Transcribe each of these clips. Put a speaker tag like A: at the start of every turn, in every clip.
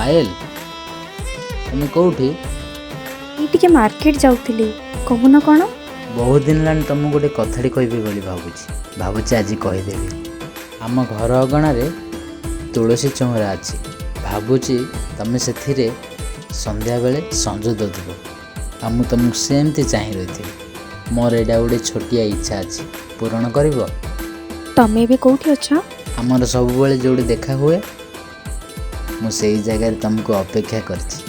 A: पायल तुम कौटी?
B: ये मार्केट जाऊली कहून कौन?
A: बहुत दिन लानी तुमको गोटे कथाटी कहबी बोली भावुची आज कहीदेवी। आम घर अगणार तुलसी चौरा अच्छी भावुची तुम से संध्या बेले संज दब आ मु तुमको सेमती चाह रही। मोर एटा गोटे छोटिया इच्छा अच्छी पूरण कर।
B: तमें भी कौटी अच्छा?
A: आमर सब जो देखा हुए मुझे जगह तुमको अपेक्षा करछि।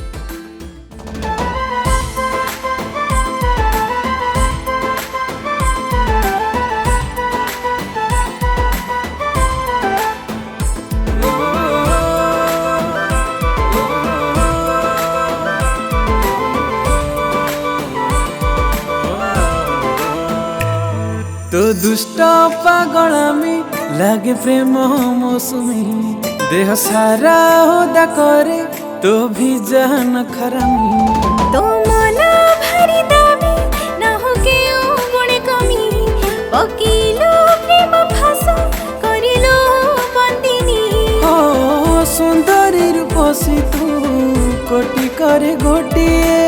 C: तो दुष्ट पागलामी लागे प्रेम मौसमी देह सारा होदा करे तो भी जान खरामी।
D: तो मन भारी दामी ना हो के गुणे कमी पकीलो प्रेम फासा करिलो बंदिनी।
C: ओ सुंदरी रूपसी तू कोटि करे गोटिए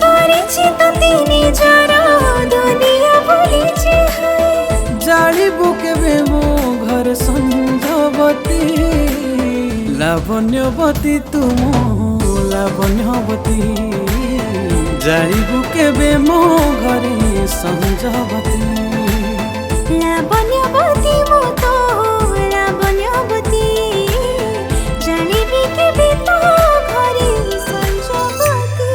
D: करिछि तो तिनी जरा दुनिया भुलिछि
C: जालिबु केबे मो घर संजवती लावण्यवती तुम लावण्यवती जालिबु केबे मो घरे संजवती
D: लावण्यवती मो तो लावण्यवती जालिबि केबे तो घरे संजवती।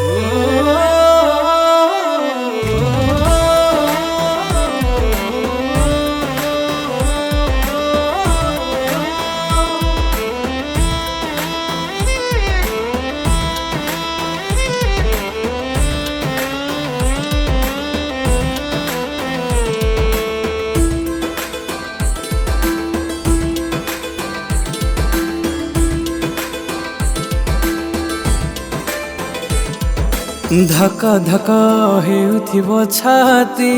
C: धका धका हेउथिबो छाती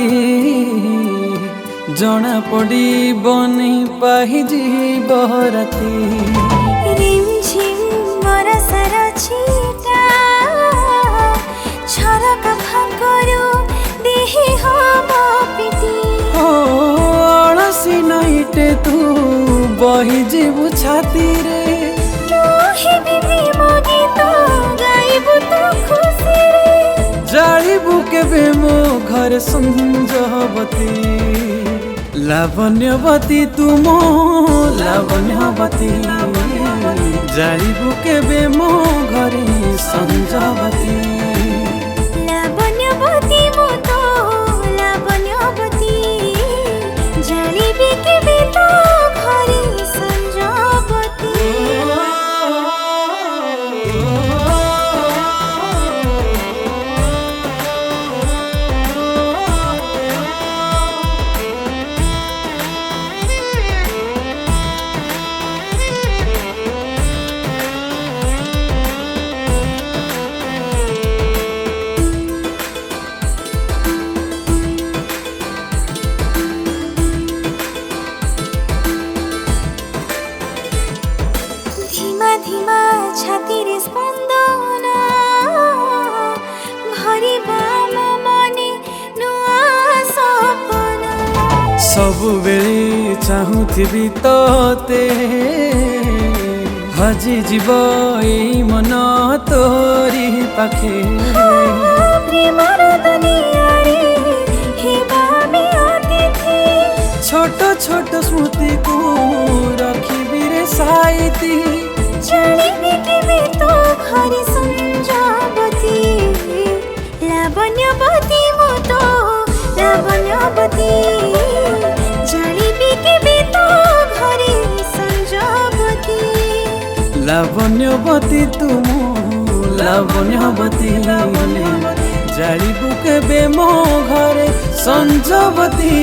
C: जना पड़ी बनी पाहि जीव राती।
D: रिमझिम बरसार छीटा झरक फाकरो देहि हम पिटी।
C: ओ अलसी नाइटे तू बही जीव छाती रे
D: रोहिबी प्रेम गीत गाइबु तो खुशी रे
C: जालिबु केबे मो घर संजवती लावण्यवती तुम लावण्यवती जालिबु केबे मो घरे संजवती
D: लावण्यवती मो तो लावण्यवती जालिबि केबे तो घरे संजवती। धीमा धीमा छाती रे स्पंदन भरिबा मो मने नुआ सपना।
C: सबु बेले चाहूथिबी तोते हजी जीव एई मन तोरी पाखे।
D: प्रेमर दुनिया रे हेबा में अतिथि
C: छोट छोट स्मृति को रखिबी रे साइती
D: जालिबि केबे तो घरे संजवती लावण्यवती मो तो लावण्यवती जालिबि केबे तो घरे संजवती
C: लावण्यवती तुम लावण्यवती जालिबु केबे मो घरे संजवती।